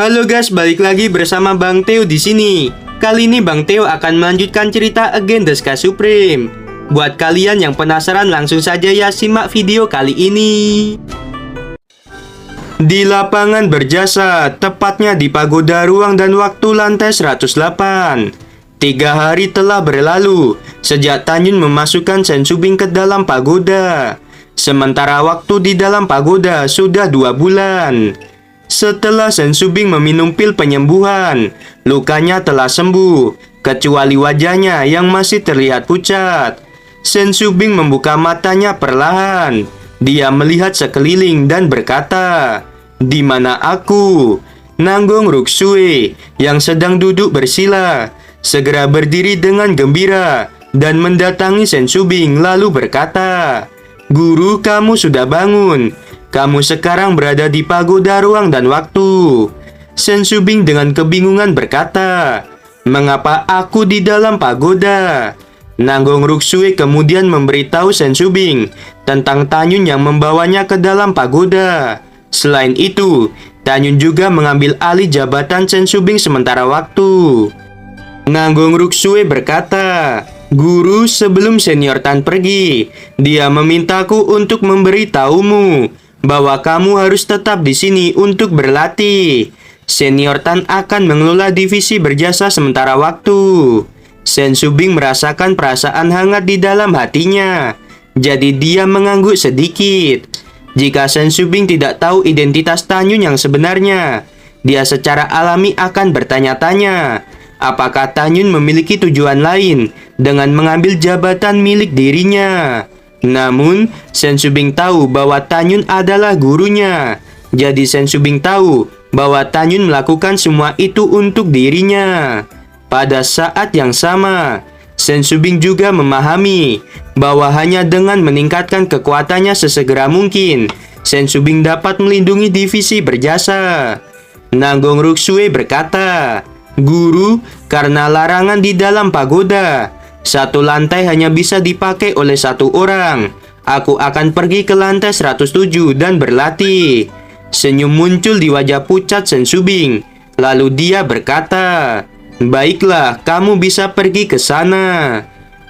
Halo guys, balik lagi bersama Bang Theo di sini. Kali ini Bang Theo akan melanjutkan cerita Against the Sky Supreme. Buat kalian yang penasaran, langsung saja ya simak video kali ini. Di lapangan berjasa, tepatnya di Pagoda Ruang dan Waktu lantai 108. 3 hari telah berlalu sejak Tanyun memasukkan Sensubing ke dalam pagoda. Sementara waktu di dalam pagoda sudah 2 bulan. Setelah Sensubing meminum pil penyembuhan, lukanya telah sembuh, kecuali wajahnya yang masih terlihat pucat. Sensubing membuka matanya perlahan. Dia melihat sekeliling dan berkata, "Di mana aku?" Nanggong Ruksue yang sedang duduk bersila segera berdiri dengan gembira dan mendatangi Sensubing lalu berkata, "Guru, kamu sudah bangun. Kamu sekarang berada di Pagoda Ruang dan Waktu." Sensubing dengan kebingungan berkata, "Mengapa aku di dalam pagoda?" Nanggong Ruksue kemudian memberitahu Sensubing tentang Tanyun yang membawanya ke dalam pagoda. Selain itu, Tanyun juga mengambil alih jabatan Sensubing sementara waktu. Nanggong Ruksue berkata, "Guru, sebelum Senior Tan pergi, dia memintaku untuk memberitahumu bahwa kamu harus tetap di sini untuk berlatih. Senior Tan akan mengelola divisi berjasa sementara waktu." Sensubing merasakan perasaan hangat di dalam hatinya, jadi dia mengangguk sedikit. Jika Sensubing tidak tahu identitas Tanyun yang sebenarnya, dia secara alami akan bertanya-tanya, apakah Tanyun memiliki tujuan lain dengan mengambil jabatan milik dirinya. Namun, Sensubing tahu bahwa Tanyun adalah gurunya. Jadi Sensubing tahu bahwa Tanyun melakukan semua itu untuk dirinya. Pada saat yang sama, Sensubing juga memahami bahwa hanya dengan meningkatkan kekuatannya sesegera mungkin, Sensubing dapat melindungi divisi berjasa. Nanggong Ruksue berkata, "Guru, karena larangan di dalam pagoda, satu lantai hanya bisa dipakai oleh 1 orang. Aku akan pergi ke lantai 107 dan berlatih." Senyum muncul di wajah pucat Sensubing. Lalu dia berkata, "Baiklah, kamu bisa pergi ke sana."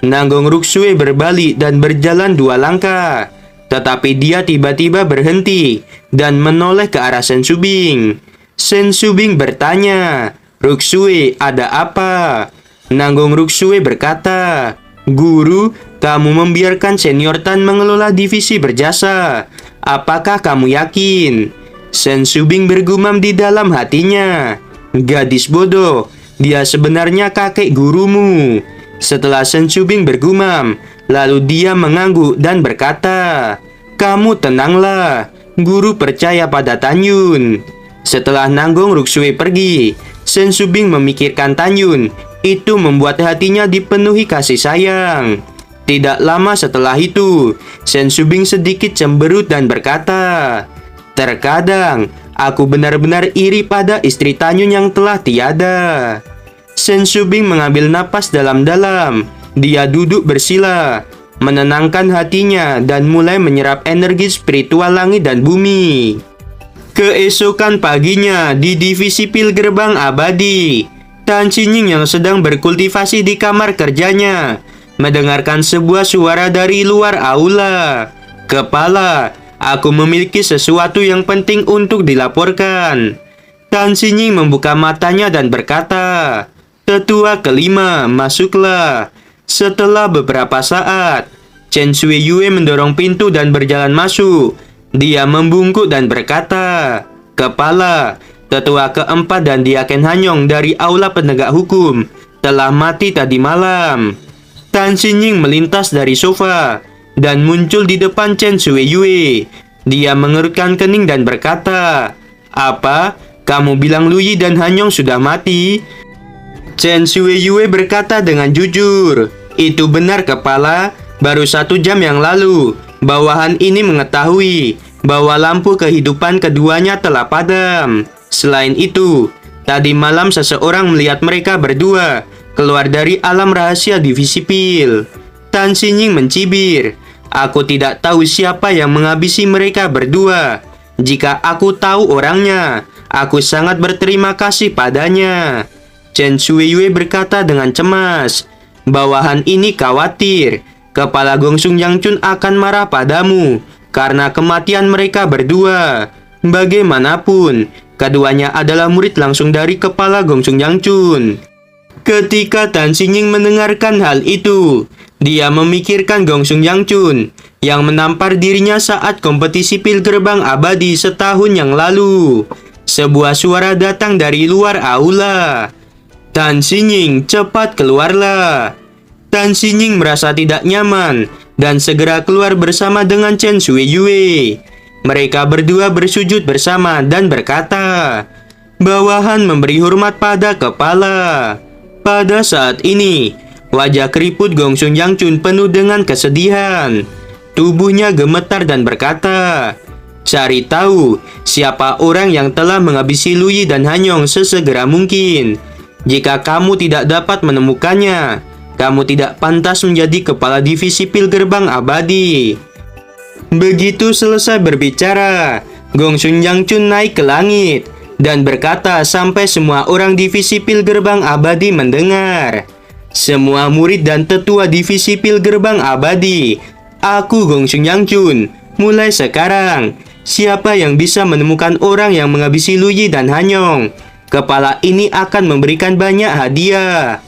Nanggong Ruksue berbalik dan berjalan 2 langkah. Tetapi dia tiba-tiba berhenti dan menoleh ke arah Sensubing. Sensubing bertanya, "Ruksue, ada apa?" Nanggong Ruksue berkata, "Guru, kamu membiarkan Senior Tan mengelola divisi berjasa. Apakah kamu yakin?" Sensubing bergumam di dalam hatinya, "Gadis bodoh, dia sebenarnya kakek gurumu." Setelah Sensubing bergumam, lalu dia mengangguk dan berkata, "Kamu tenanglah, guru percaya pada Tanyun." Setelah Nanggong Ruksue pergi, Sensubing memikirkan Tanyun. Itu membuat hatinya dipenuhi kasih sayang. Tidak lama setelah itu, Sensubing sedikit cemberut dan berkata, "Terkadang aku benar-benar iri pada istri Tanyun yang telah tiada." Sensubing mengambil napas dalam-dalam. Dia duduk bersila, menenangkan hatinya dan mulai menyerap energi spiritual langit dan bumi. Keesokan paginya di divisi pil gerbang abadi, Tan Xinying yang sedang berkultivasi di kamar kerjanya mendengarkan sebuah suara dari luar aula. "Kepala, aku memiliki sesuatu yang penting untuk dilaporkan." Tan Xinying membuka matanya dan berkata, "Tetua kelima, masuklah." Setelah beberapa saat, Chen Shuiyue mendorong pintu dan berjalan masuk. Dia membungkuk dan berkata, "Kepala, tetua keempat dan Diaken Hanyong dari aula penegak hukum telah mati tadi malam." Tan Xinying melintas dari sofa dan muncul di depan Chen Shuiyue. Dia mengerutkan kening dan berkata, "Apa? Kamu bilang Luyi dan Hanyong sudah mati?" Chen Shuiyue berkata dengan jujur, "Itu benar, Kepala. Baru 1 jam yang lalu, bawahan ini mengetahui bahwa lampu kehidupan keduanya telah padam. Selain itu, tadi malam seseorang melihat mereka berdua keluar dari alam rahasia divisi pil." Tan Xinying mencibir, "Aku tidak tahu siapa yang menghabisi mereka berdua. Jika aku tahu orangnya, Aku sangat berterima kasih padanya." Chen Shuiyue berkata dengan cemas. "Bawahan ini khawatir kepala Gongsun Yangchun akan marah padamu karena kematian mereka berdua. Bagaimanapun, keduanya adalah murid langsung dari kepala Gongsun Yangchun." Ketika Tan Xingning mendengarkan hal itu, dia memikirkan Gongsun Yangchun yang menampar dirinya saat kompetisi pil gerbang abadi setahun yang lalu. Sebuah suara datang dari luar aula. "Tan Xingning, cepat keluarlah." Tan Xingning merasa tidak nyaman dan segera keluar bersama dengan Chen Shuiyue. Mereka berdua bersujud bersama dan berkata, "Bawahan memberi hormat pada kepala." Pada saat ini, wajah keriput Gongsun Yangchun penuh dengan kesedihan. Tubuhnya gemetar dan berkata, "Cari tahu siapa orang yang telah menghabisi Luyi dan Hanyong sesegera mungkin. Jika kamu tidak dapat menemukannya, kamu tidak pantas menjadi kepala divisi pil gerbang abadi." Begitu selesai berbicara, Gongsun Yangchun naik ke langit dan berkata sampai semua orang divisi pil gerbang abadi mendengar. "Semua murid dan tetua divisi pil gerbang abadi, aku Gongsun Yangchun. Mulai sekarang, siapa yang bisa menemukan orang yang menghabisi Luyi dan Hanyong, kepala ini akan memberikan banyak hadiah."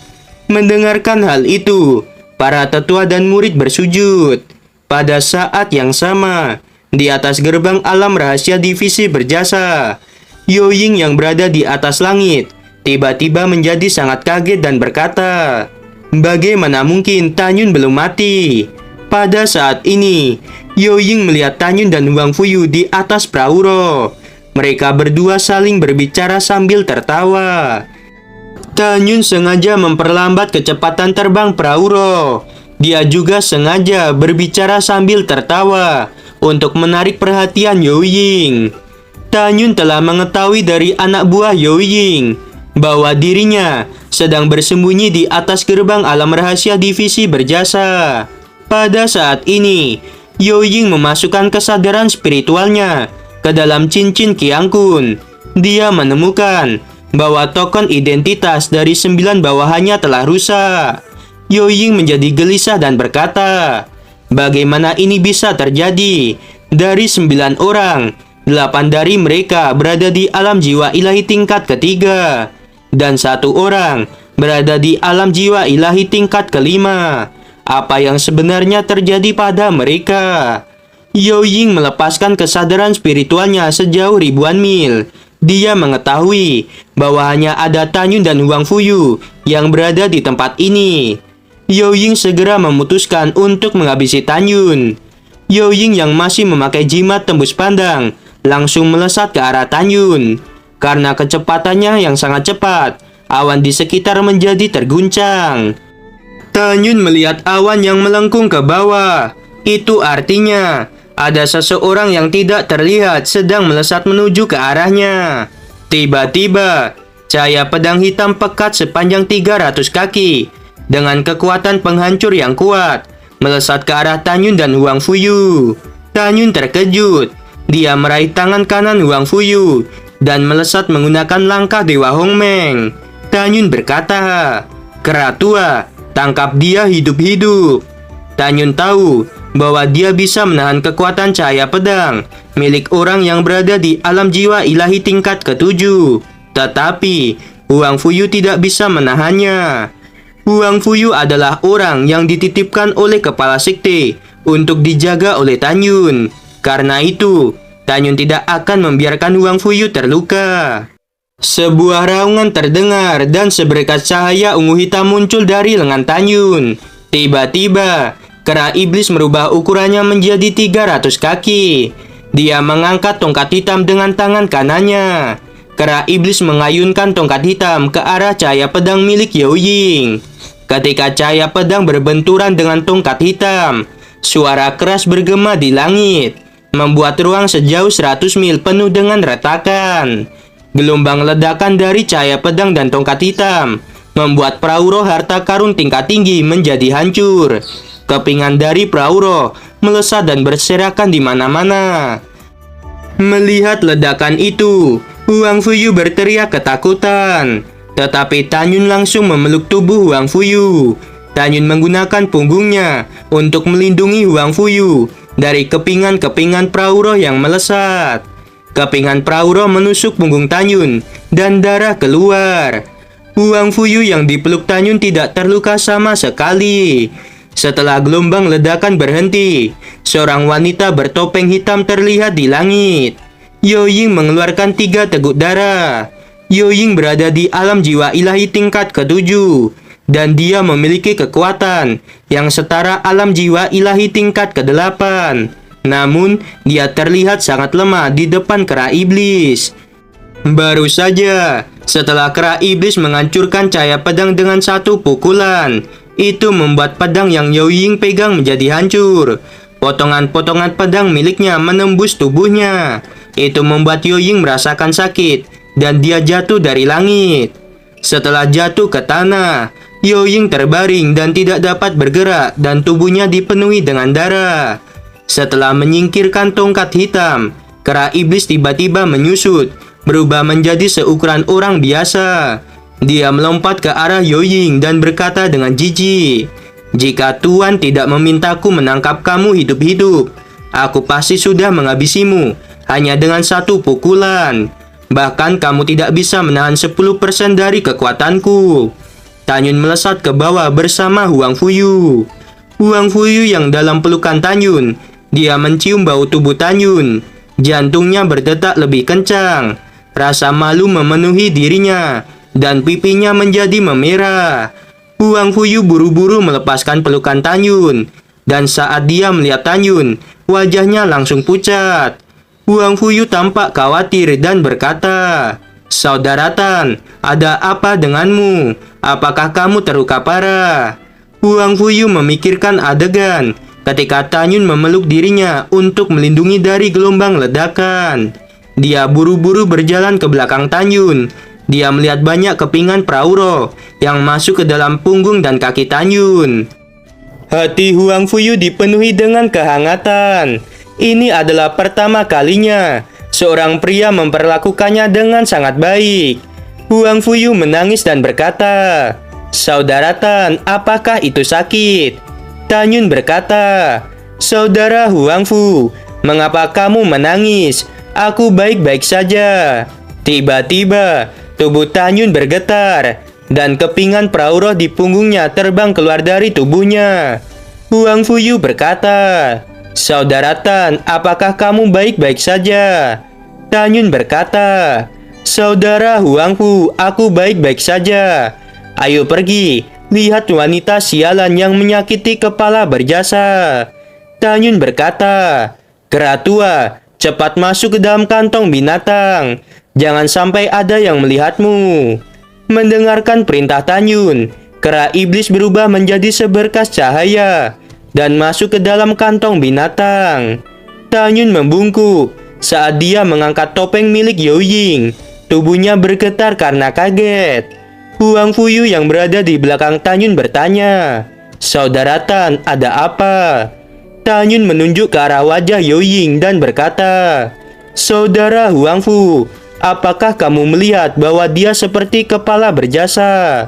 Mendengarkan hal itu, para tetua dan murid bersujud. Pada saat yang sama, di atas gerbang alam rahasia divisi berjasa, Yo Ying yang berada di atas langit tiba-tiba menjadi sangat kaget dan berkata, "Bagaimana mungkin Tanyun belum mati?" Pada saat ini, Yo Ying melihat Tanyun dan Huang Fuyu di atas Prauro. Mereka berdua saling berbicara sambil tertawa. Tanyun sengaja memperlambat kecepatan terbang Prauro. Dia juga sengaja berbicara sambil tertawa untuk menarik perhatian Yo Ying. Tanyun telah mengetahui dari anak buah Yo Ying bahwa dirinya sedang bersembunyi di atas gerbang alam rahasia divisi berjasa. Pada saat ini, Yo Ying memasukkan kesadaran spiritualnya ke dalam cincin Qiang Kun. Dia menemukan bahwa token identitas dari 9 bawahannya telah rusak. Yo Ying menjadi gelisah dan berkata, "Bagaimana ini bisa terjadi? Dari 9 orang, 8 dari mereka berada di alam jiwa ilahi tingkat ketiga, dan 1 orang berada di alam jiwa ilahi tingkat kelima. Apa yang sebenarnya terjadi pada mereka?" Yo Ying melepaskan kesadaran spiritualnya sejauh ribuan mil. Dia mengetahui bahwa hanya ada Tanyun dan Huang Fuyu yang berada di tempat ini. Yo Ying segera memutuskan untuk menghabisi Tanyun. Yo Ying yang masih memakai jimat tembus pandang langsung melesat ke arah Tanyun. Karena kecepatannya yang sangat cepat, awan di sekitar menjadi terguncang. Tanyun melihat awan yang melengkung ke bawah. Itu artinya ada seseorang yang tidak terlihat sedang melesat menuju ke arahnya. Tiba-tiba, cahaya pedang hitam pekat sepanjang 300 kaki dengan kekuatan penghancur yang kuat melesat ke arah Tanyun dan Huang Fuyu. Tanyun terkejut. Dia meraih tangan kanan Huang Fuyu dan melesat menggunakan langkah Dewa Hongmeng. Tanyun berkata, "Kera tua, tangkap dia hidup-hidup." Tanyun tahu bahwa dia bisa menahan kekuatan cahaya pedang milik orang yang berada di alam jiwa ilahi tingkat ke-7. Tetapi Huang Fuyu tidak bisa menahannya. Huang Fuyu adalah orang yang dititipkan oleh kepala sekte untuk dijaga oleh Tanyun. Karena itu, Tanyun tidak akan membiarkan Huang Fuyu terluka. Sebuah raungan terdengar dan seberkas cahaya ungu hitam muncul dari lengan Tanyun. Tiba-tiba, kera iblis merubah ukurannya menjadi 300 kaki. Dia mengangkat tongkat hitam dengan tangan kanannya. Kera iblis mengayunkan tongkat hitam ke arah cahaya pedang milik Yo Ying. Ketika cahaya pedang berbenturan dengan tongkat hitam, suara keras bergema di langit, membuat ruang sejauh 100 mil penuh dengan retakan. Gelombang ledakan dari cahaya pedang dan tongkat hitam membuat Prauro harta karun tingkat tinggi menjadi hancur. Kepingan dari Prauro melesat dan berserakan di mana-mana. Melihat ledakan itu, Huang Fuyu berteriak ketakutan. Tetapi Tanyun langsung memeluk tubuh Huang Fuyu. Tanyun menggunakan punggungnya untuk melindungi Huang Fuyu dari kepingan-kepingan perahu roh yang melesat. Kepingan perahu roh menusuk punggung Tanyun dan darah keluar. Huang Fuyu yang dipeluk Tanyun tidak terluka sama sekali. Setelah gelombang ledakan berhenti, seorang wanita bertopeng hitam terlihat di langit. Yo Ying mengeluarkan 3 teguk darah. Yo Ying berada di alam jiwa ilahi tingkat ke-7, dan dia memiliki kekuatan yang setara alam jiwa ilahi tingkat ke-8. Namun, dia terlihat sangat lemah di depan kera iblis. Baru saja, setelah kera iblis menghancurkan cahaya pedang dengan 1 pukulan, itu membuat pedang yang Yo Ying pegang menjadi hancur. Potongan-potongan pedang miliknya menembus tubuhnya. Itu membuat Yo Ying merasakan sakit dan dia jatuh dari langit. Setelah jatuh ke tanah, Yo Ying terbaring dan tidak dapat bergerak dan tubuhnya dipenuhi dengan darah. Setelah menyingkirkan tongkat hitam, kera iblis tiba-tiba menyusut, berubah menjadi seukuran orang biasa. Dia melompat ke arah Yo Ying dan berkata dengan jijik, "Jika Tuan tidak memintaku menangkap kamu hidup-hidup, aku pasti sudah menghabisimu hanya dengan 1 pukulan. Bahkan kamu tidak bisa menahan 10% dari kekuatanku." Tanyun melesat ke bawah bersama Huang Fuyu. Huang Fuyu yang dalam pelukan Tanyun, dia mencium bau tubuh Tanyun. Jantungnya berdetak lebih kencang. Rasa malu memenuhi dirinya dan pipinya menjadi memerah. Huang Fuyu buru-buru melepaskan pelukan Tanyun, dan saat dia melihat Tanyun, wajahnya langsung pucat. Huang Fuyu tampak khawatir dan berkata, "Saudara Tan, ada apa denganmu? Apakah kamu terluka parah?" Huang Fuyu memikirkan adegan ketika Tanyun memeluk dirinya untuk melindungi dari gelombang ledakan. Dia buru-buru berjalan ke belakang Tanyun. Dia melihat banyak kepingan perahu roh yang masuk ke dalam punggung dan kaki Tanyun. Hati Huang Fuyu dipenuhi dengan kehangatan. Ini adalah pertama kalinya seorang pria memperlakukannya dengan sangat baik. Huang Fuyu menangis dan berkata, "Saudara Tan, apakah itu sakit?" Tanyun berkata, "Saudara Huang Fu, mengapa kamu menangis? Aku baik-baik saja." Tiba-tiba, tubuh Tanyun bergetar, dan kepingan perahu roh di punggungnya terbang keluar dari tubuhnya. Huang Fuyu berkata, "Saudara Tan, apakah kamu baik-baik saja?" Tanyun berkata, "Saudara Huang Fu, aku baik-baik saja. Ayo pergi, lihat wanita sialan yang menyakiti kepala berjasa." Tanyun berkata, "Kera tua, cepat masuk ke dalam kantong binatang. Jangan sampai ada yang melihatmu." Mendengarkan perintah Tanyun, kera iblis berubah menjadi seberkas cahaya dan masuk ke dalam kantong binatang. Tanyun membungkuk saat dia mengangkat topeng milik Yo Ying. Tubuhnya bergetar karena kaget. Huang Fuyu yang berada di belakang Tanyun bertanya, "Saudara Tan, ada apa?" Tanyun menunjuk ke arah wajah Yo Ying dan berkata, "Saudara Huang Fu, apakah kamu melihat bahwa dia seperti kepala berjasa?"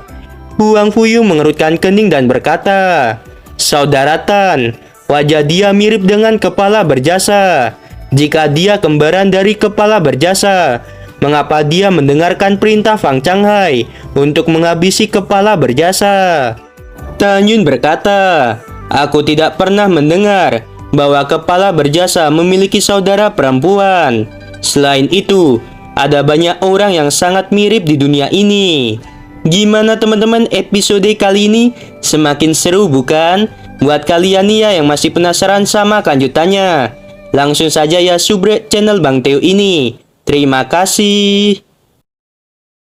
Huang Fuyu mengerutkan kening dan berkata, "Saudara Tan, wajah dia mirip dengan kepala berjasa. Jika dia kembaran dari kepala berjasa, mengapa dia mendengarkan perintah Fang Changhai untuk menghabisi kepala berjasa?" Tanyun berkata, "Aku tidak pernah mendengar bahwa kepala berjasa memiliki saudara perempuan. Selain itu, ada banyak orang yang sangat mirip di dunia ini." Gimana teman-teman episode kali ini? Semakin seru bukan? Buat kalian nih ya yang masih penasaran sama kelanjutannya, langsung saja ya subrek channel Bang Teo ini. Terima kasih.